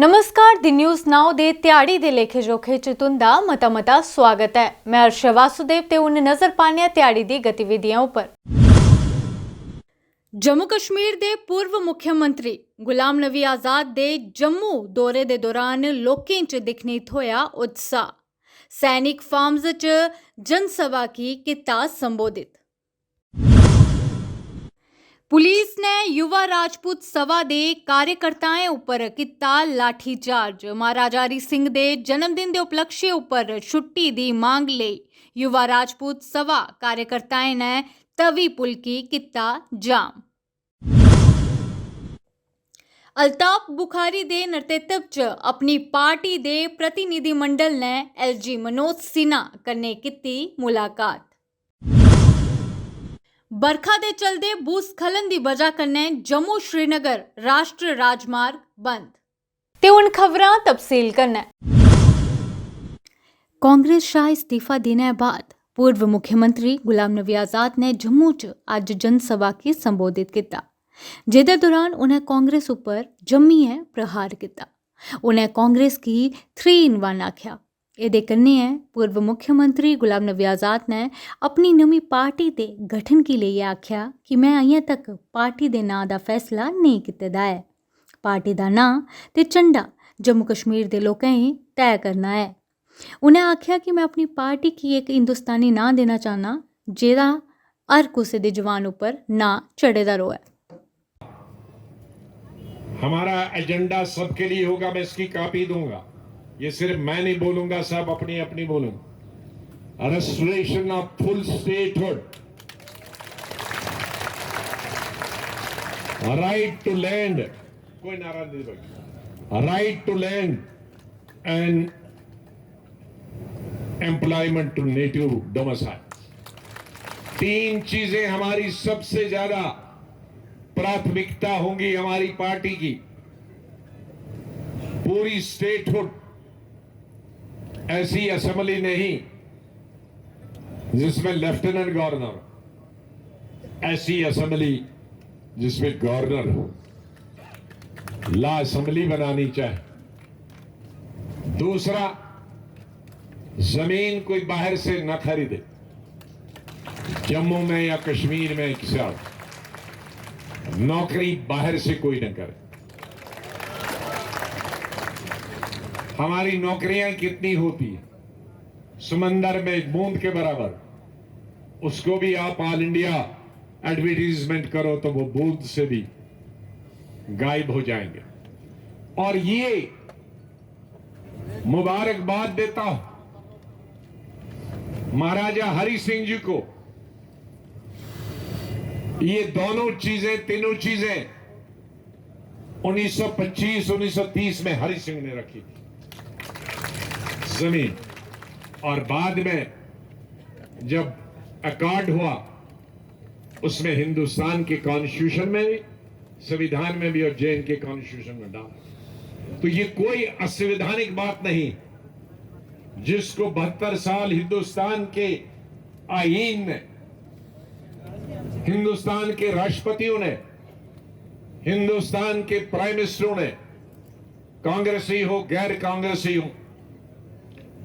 नमस्कार दी news now they त्याड़ी दे लेखे जोखे च तुंदा मता स्वागत है। मैं हर्षा वासुदेव ते हुण नजर पाने त्याड़ी दी गतिविधियां उपर। जम्मू कश्मीर दे पूर्व मुख्यमंत्री गुलाम नबी आजाद दे जम्मू दौरे दे दौरान लोकें च दिक्खने थ्होया उत्साह। सैनिक फार्म्स च जनसभा की कीता संबोधित। पुलिस ने युवा राजपूत सभा दे कार्यकर्ताएं उपर कीता लाठीचार्ज। महाराजा हरी सिंह दे जन्मदिन दे उपलक्ष्य उपर छुट्टी दी मांग लेई युवा राजपूत सभा कार्यकर्ताएं ने तवी पुल की कीता जाम। अल्ताफ बुखारी दे नेतृत्व च अपनी पार्टी दे प्रतिनिधिमंडल ने एलजी मनोज सिन्हा कन्नै कीती मुलाकात। बरखा दे चलदे भूस्खलन दी वजह कन्नै जम्मू श्रीनगर राष्ट्र राजमार्ग बंद। ते हुण खबरां तफसील कन्नै। कांग्रेस शा इस्तीफा देने बाद पूर्व मुख्यमंत्री गुलाम नबी आजाद ने जम्मू च अज्ज जनसभा गी संबोधित किया, जेदे दौरान उन्हें कांग्रेस उपर जम्मियै प्रहार किया। उन्हें कांग्रेस की 3 in 1 आख्या। एदे कन्नै पूर्व मुख्यमंत्री गुलाम नबी आजाद ने अपनी नवी पार्टी दे गठन की लेइयै आख्या कि मैं अजें तक पार्टी दे नां दा फैसला नेईं कीते दा है। पार्टी दा नां ते झंडा जम्मू कश्मीर दे लोकें तय करना है। उन्हें आख्या कि मैं अपनी पार्टी गी एक हिंदुस्तानी नां देना चाहना जेदा हर कुसै दे जवान उपर नां चढ़े दा रोए। हमारा एजेंडा सबके लिए होगा, मैं इसकी कॉपी दूंगा। ये सिर्फ मैं नहीं बोलूंगा, सब अपनी अपनी बोलूंगा। Restoration of full statehood, right to land, कोई नारा नहीं भाई, right to land and employment to native domicile. 3 चीजें हमारी सबसे ज्यादा प्राथमिकता होंगी हमारी पार्टी की। पूरी स्टेटहुड, ऐसी असेंबली नहीं जिसमें लेफ्टिनेंट गवर्नर, ऐसी असेंबली जिसमें गवर्नर हो। ला असेंबली बनानी चाहिए। दूसरा, जमीन कोई बाहर से न खरीदे, जम्मू में या कश्मीर में किसी और। नौकरी बाहर से कोई न करे। हमारी नौकरियां कितनी होती है? समंदर में बूंद के बराबर। उसको भी आप ऑल इंडिया एडवर्टीजमेंट करो तो वो बूंद से भी गायब हो जाएंगे। और ये मुबारकबाद देता हूं महाराजा हरि सिंह जी को। ये दोनों चीजें, तीनों चीजें 1925-1930 में हरि सिंह ने रखी थी, जमीन। और बाद में जब अकॉर्ड हुआ, उसमें हिंदुस्तान के कॉन्स्टिट्यूशन में भी, संविधान में भी और जैन के कॉन्स्टिट्यूशन में डाला। तो ये कोई असंवैधानिक बात नहीं, जिसको 72 साल हिंदुस्तान के आईन ने, हिंदुस्तान के राष्ट्रपतियों ने, हिंदुस्तान के प्राइम मिनिस्टरों ने, कांग्रेसी हो गैर कांग्रेसी हो,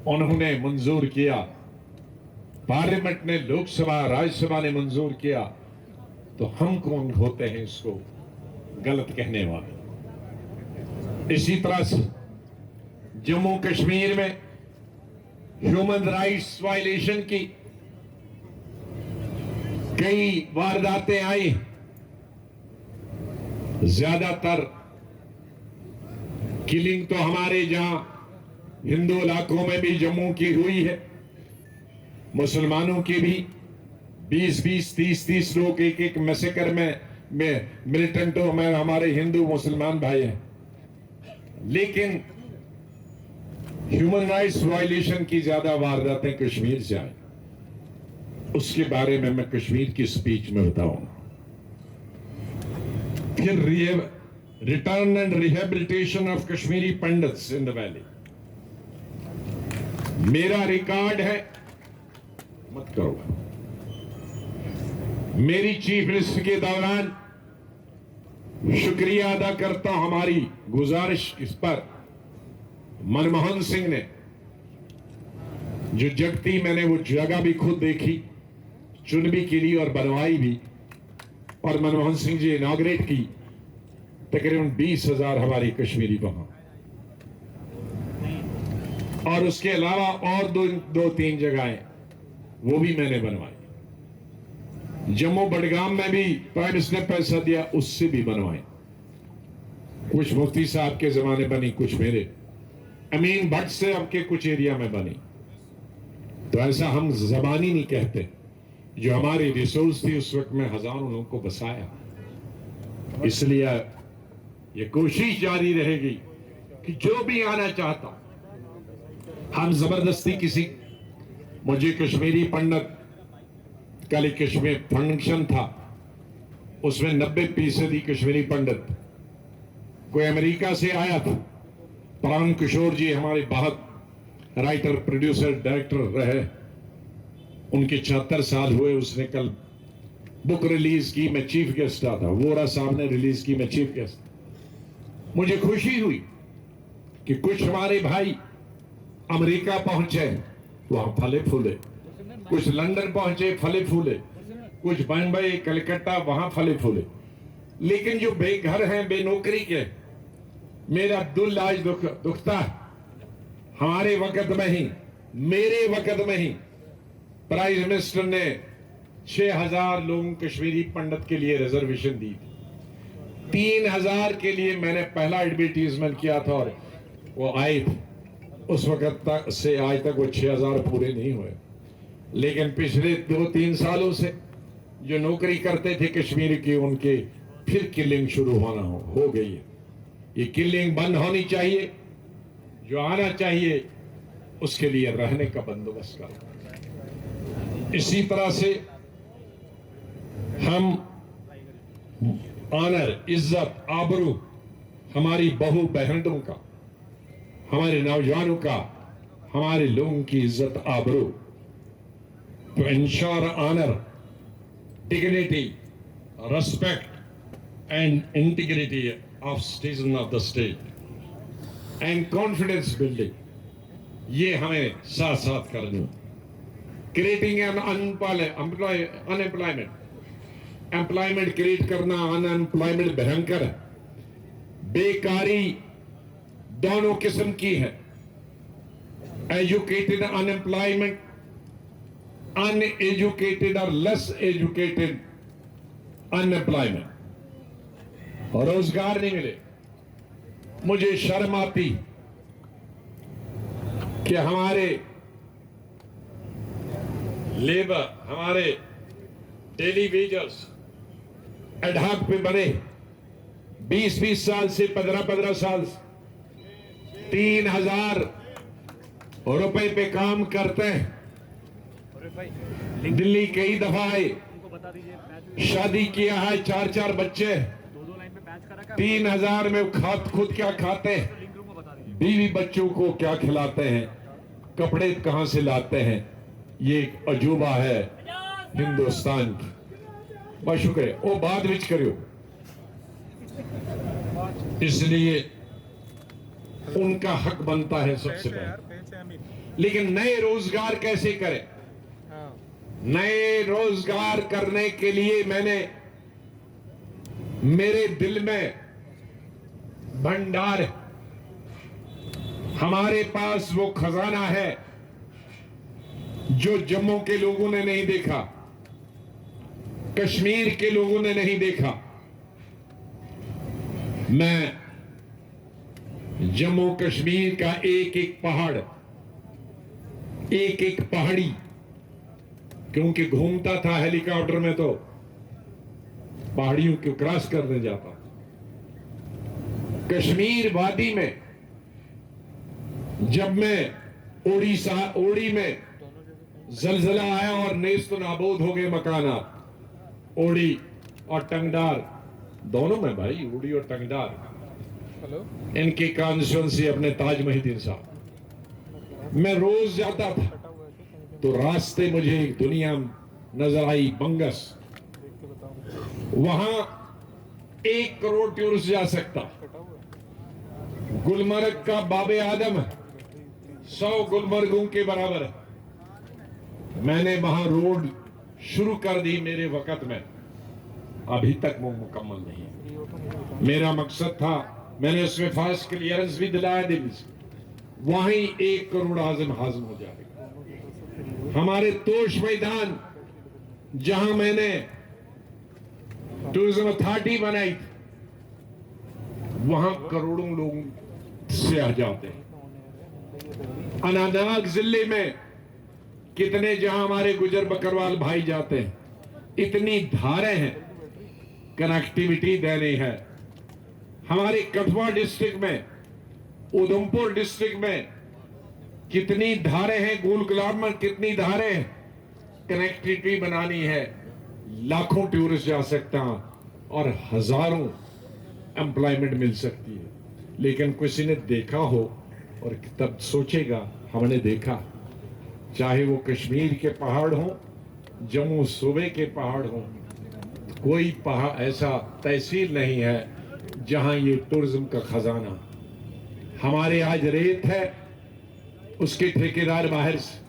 उन्होंने मंजूर किया। पार्लियामेंट ने, लोकसभा राज्यसभा ने मंजूर किया। तो हम कौन होते हैं इसको गलत कहने वाले? इसी तरह से जम्मू कश्मीर में ह्यूमन राइट्स वायलेशन की कई वारदातें आई। ज्यादातर किलिंग तो हमारे जहां हिंदू इलाकों में भी जम्मू की हुई है, मुसलमानों की भी 20-20, 30-30 लोग एक मैसेकर में मिलिटेंटों में हमारे हिंदू मुसलमान भाई हैं। लेकिन ह्यूमन राइट्स वायलेशन की ज्यादा वारदातें कश्मीर से आई। उसके बारे में मैं कश्मीर की स्पीच में बताऊंगा। फिर return and rehabilitation of Kashmiri pandits in the valley. मेरा रिकॉर्ड है, मत करो। मेरी चीफ मिनिस्टर के दौरान शुक्रिया अदा करता हूं हमारी गुजारिश इस पर मनमोहन सिंह ने जो जगती, मैंने वो जगह भी खुद देखी, चुन भी की ली और बनवाई भी, और मनमोहन सिंह जी इनॉग्रेट की। तकरीबन 20,000 हमारी कश्मीरी वहां, और उसके अलावा और दो तीन जगहें वो भी मैंने बनवाई। जम्मू बडगाम में भी प्राइम मिनिस्टर ने पैसा दिया, उससे भी बनवाए। कुछ मुफ्ती साहब के जमाने बनी, कुछ मेरे अमीन भट्ट से आपके कुछ एरिया में बनी। तो ऐसा हम जबानी नहीं कहते, जो हमारी रिसोर्स थी उस वक्त में हजारों लोगों को बसाया। इसलिए ये कोशिश जारी रहेगी कि जो भी आना चाहता, हम जबरदस्ती किसी, मुझे कश्मीरी पंडित, कल कश्मीर फंक्शन था, उसमें 90% कश्मीरी पंडित, कोई अमेरिका से आया था, प्राण किशोर जी हमारे बहुत राइटर, प्रोड्यूसर, डायरेक्टर रहे, उनके 76 साल हुए। उसने कल बुक रिलीज की, मैं चीफ गेस्ट था, वोरा साहब ने रिलीज की, मैं चीफ गेस्ट। मुझे खुशी हुई कि कुछ हमारे भाई अमेरिका पहुंचे, वहां फले फूले, कुछ लंदन पहुंचे, फले फूले, कुछ बम्बई, कलकत्ता, वहां फले फूले। लेकिन जो बेघर हैं, बेनौकरी के, मेरा दिल आज दुखता है। हमारे वक्त में ही, मेरे वक्त में ही प्राइम मिनिस्टर ने 6,000 लोगों कश्मीरी पंडित के लिए रिजर्वेशन दी थी। 3,000 के लिए मैंने पहला एडवर्टीजमेंट किया था और वो आए थे। उस वक्त तक से आज तक वो 6,000 पूरे नहीं हुए। लेकिन पिछले 2-3 सालों से जो नौकरी करते थे कश्मीर की, उनके फिर किलिंग शुरू होना हो गई है। ये किलिंग बंद होनी चाहिए। जो आना चाहिए उसके लिए रहने का बंदोबस्त करो। इसी तरह से हम ऑनर, इज्जत, आबरू हमारी बहू बहनों का, हमारे नौजवानों का, हमारे लोगों की इज्जत आबरू, to ensure honor, dignity, respect and integrity of citizen of the state and confidence building, ये हमें साथ साथ करना। क्रिएटिंग अनएम्प्लॉयमेंट, एम्प्लॉयमेंट क्रिएट करना, अनएम्प्लॉयमेंट भयंकर है। बेकारी दोनों किस्म की है, एजुकेटेड अनएम्प्लॉयमेंट, अनएजुकेटेड और लेस एजुकेटेड अनएम्प्लॉयमेंट, रोजगार नहीं मिले। मुझे शर्म आती कि हमारे लेबर, हमारे डेली वेजर्स एडहॉक पे बने 20-20 साल से, 15-15 साल से 3,000 रुपए पे काम करते हैं। दिल्ली कई दफा आए, शादी किया है, 4-4 बच्चे, 3,000 में खुद क्या खाते हैं, बीवी बच्चों को क्या खिलाते हैं, कपड़े कहां से लाते हैं। ये एक अजूबा है हिंदुस्तान की। बहुत शुक्रिया, वो बाद विच करियो। इसलिए उनका हक बनता है सबसे पहले। लेकिन नए रोजगार कैसे करें? नए रोजगार करने के लिए मैंने, मेरे दिल में भंडार है। हमारे पास वो खजाना है जो जम्मू के लोगों ने नहीं देखा, कश्मीर के लोगों ने नहीं देखा। मैं जम्मू कश्मीर का एक एक पहाड़, एक एक पहाड़ी, क्योंकि घूमता था हेलीकॉप्टर में तो पहाड़ियों को क्रॉस करने जाता। कश्मीर वादी में जब मैं ओड़ी में जलजला आया और नेस्त नाबूद हो गए मकानात, ओड़ी और टंगडार दोनों में भाई, ओड़ी और टंगडार, इनकी कॉन्स्टिट्यूंसी अपने ताज मोहिद्दीन साहब। मैं रोज जाता था तो रास्ते मुझे एक दुनिया नजर आई, बंगस। वहां 1 करोड़ टूरिस्ट जा सकता। गुलमर्ग का बाबे आदम है, 100 गुलमर्गों के बराबर है। मैंने वहां रोड शुरू कर दी मेरे वक्त में, अभी तक वो मुकम्मल नहीं है। मेरा मकसद था, मैंने उसमें फास्ट क्लियरेंस भी दिलाया दिल्ली से, वहीं 1 करोड़ हाजिम हो जाएगा। हमारे तोश मैदान जहां मैंने टूरिज्म अथॉरिटी बनाई थी, वहां करोड़ों लोग से आ जाते हैं। अनंतनाग जिले में कितने जहां हमारे गुजर बकरवाल भाई जाते हैं, इतनी धारें हैं, कनेक्टिविटी देनी है। हमारे कठुआ डिस्ट्रिक्ट में, उधमपुर डिस्ट्रिक्ट में कितनी धारें हैं, गुल गुलाब में कितनी धारें हैं, कनेक्टिविटी बनानी है। लाखों टूरिस्ट जा सकता हैं और हजारों एम्प्लॉयमेंट मिल सकती है। लेकिन किसी ने देखा हो और तब सोचेगा, हमने देखा, चाहे वो कश्मीर के पहाड़ हो, जम्मू सूबे के पहाड़ हो, कोई पहाड़ ऐसा तहसील नहीं है जहां ये टूरिज्म का खजाना। हमारे आज रेत है, उसके ठेकेदार बाहर से,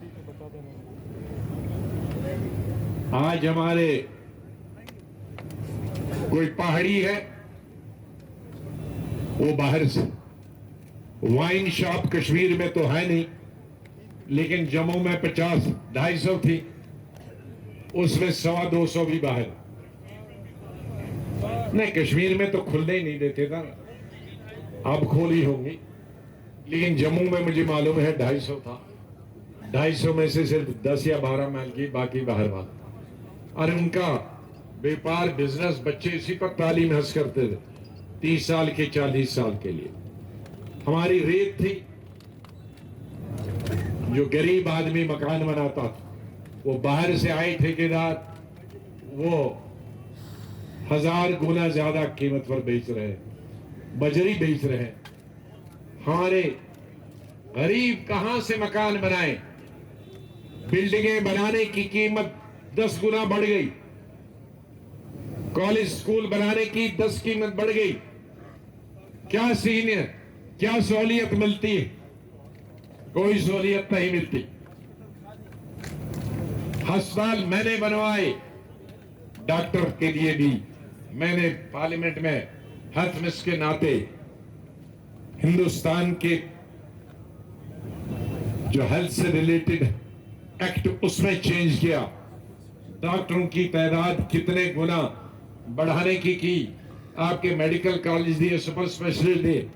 आज हमारे कोई पहाड़ी है वो बाहर से। वाइन शॉप कश्मीर में तो है नहीं, लेकिन जम्मू में 50-250 थी, उसमें 100-200 भी बाहर। नहीं, कश्मीर में तो खुलने ही नहीं देते था, अब खोली होंगी, लेकिन जम्मू में मुझे मालूम है 250 था। 250 में से सिर्फ 10 या 12 माइल की, बाकी बाहर वाला। और उनका व्यापार बिजनेस, बच्चे इसी पर तालीम हासिल करते थे 30 साल के 40 साल के लिए। हमारी रेत थी, जो गरीब आदमी मकान बनाता था, वो बाहर से आए ठेकेदार, वो 1000 गुना ज्यादा कीमत पर बेच रहे हैं, बजरी बेच रहे हैं। हमारे गरीब कहां से मकान बनाए, बिल्डिंगें बनाने की कीमत 10 गुना बढ़ गई, कॉलेज स्कूल बनाने की 10 कीमत बढ़ गई। क्या सीन है, क्या सहूलियत मिलती है? कोई सहूलियत नहीं मिलती। अस्पताल मैंने बनवाए, डॉक्टर के लिए भी मैंने पार्लियामेंट में हेल्थ मिनिस्टर के नाते हिंदुस्तान के जो हेल्थ से रिलेटेड एक्ट, उसमें चेंज किया। डॉक्टरों की तादाद कितने गुना बढ़ाने की आपके मेडिकल कॉलेज दिए, सुपर स्पेशलिस्ट दिए।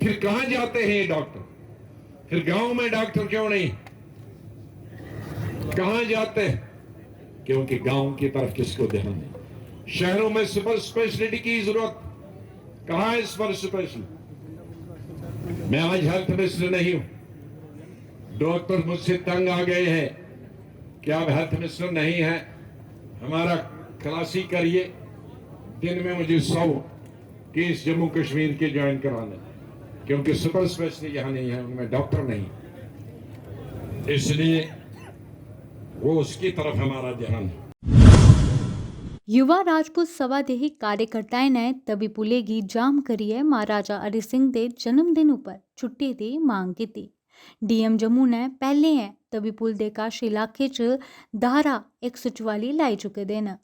फिर कहां जाते हैं ये डॉक्टर? फिर गांव में डॉक्टर क्यों नहीं? कहां जाते हैं? क्योंकि गांव की तरफ किसको ध्यान नहीं। शहरों में सुपर स्पेशलिटी की जरूरत, कहां है सुपर स्पेशलिटी? मैं आज हेल्थ मिनिस्टर नहीं हूं, डॉक्टर मुझसे तंग आ गए हैं कि आप हेल्थ मिनिस्टर नहीं है, हमारा खलासी करिए। दिन में मुझे 100 केस जम्मू कश्मीर के ज्वाइन कराने, क्योंकि सुपर स्पेशलिस्ट यहां नहीं है, उनमें डॉक्टर नहीं, इसलिए वो उसकी तरफ हमारा ध्यान है। युवा राजपूत सवादेही कार्यकर्ताएं ने तवी पुलेगी जाम करिए महाराजा हरि सिंह दे जन्मदिन उपर छुट्टी दी मांग की। डीएम जम्मू ने पहले है तवी पुल दे कश इलाके च धारा 144 लाई चुके दे न,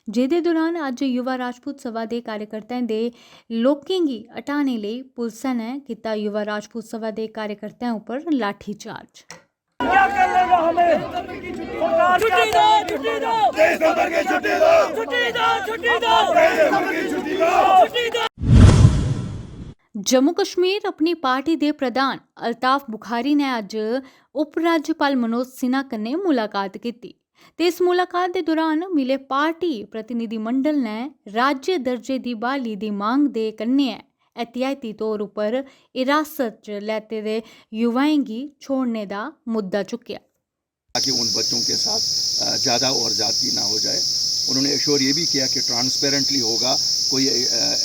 जेदे दौरान अज युवा राजपूत सभा दे कार्यकर्ताएं दे लोकें गी हटाने लई पुलिस ने किता युवा राजपूत सभा दे कार्यकर्ताएं उपर लाठीचार्ज। क्या कर लेगा हमें? छुट्टी दो, छुट्टी दो, देश भर की छुट्टी दो, छुट्टी दो, छुट्टी दो, देश भर की छुट्टी दो, छुट्टी दो। जम्मू कश्मीर अपनी पार्टी दे प्रधान अल्ताफ बुखारी ने अज उप राज्यपाल मनोज सिन्हा कन्नै मुलाकात की ते इस मुलाकात के दौरान मिले पार्टी प्रतिनिधिमंडल ने राज्य दर्जे की बहाली की मांग दे कन्नै एहतियाती तौर पर हिरासत च लैते दे युवाएं गी छोड़ने का मुद्दा चुक्या, ताकि उन बच्चों के साथ ज़्यादा और ज़्यादती ना हो जाए। उन्होंने एश्योर ये भी किया कि ट्रांसपेरेंटली होगा, कोई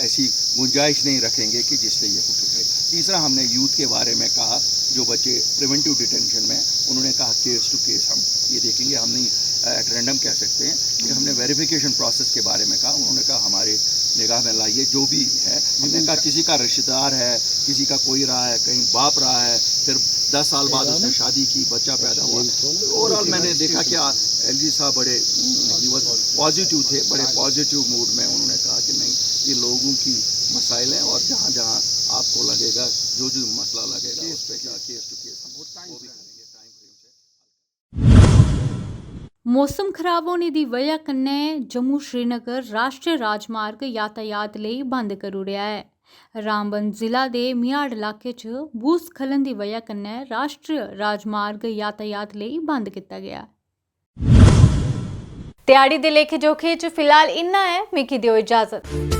ऐसी गुंजाइश नहीं रखेंगे कि जिससे ये कुछ उठे। तीसरा, हमने यूथ के बारे में कहा, जो बच्चे प्रिवेंटिव डिटेंशन में, उन्होंने कहा केस टू केस हम ये देखेंगे, हम नहीं एट रैंडम कह सकते हैं कि हमने वेरिफिकेशन प्रोसेस के बारे में कहा। उन्होंने कहा हमारे निगाह में लाइए जो भी है। हमने कहा किसी का रिश्तेदार है, किसी का कोई रहा है, कहीं बाप रहा है, फिर 10 साल बाद उसने शादी की, बच्चा पैदा हुआ। ओवरऑल मैंने देखा कि एलजी साहब बड़े पॉजिटिव थे, बड़े पॉजिटिव मूड में। उन्होंने कहा कि नहीं, ये लोगों की मसाइल हैं और जहाँ जहाँ आपको लगेगा, जो जो मसला लगेगा उस पर केस टू केस वो भी करेंगे टाइम फ्रेम से। मौसम खराब होने की वजह कन्नै जम्मू श्रीनगर राष्ट्रीय राजमार्ग यातायात ਲਈ बंद करी ओड़ेआ है। रामबन जिला के मियाड़ इलाके च भूस्खलन की वजह कन्नै राष्ट्रीय राजमार्ग यातायात ਲਈ बंद किया गया। त्याड़ी दे लेखे जोखे च फिलहाल इन्ना है, मिगी दिओ इजाजत।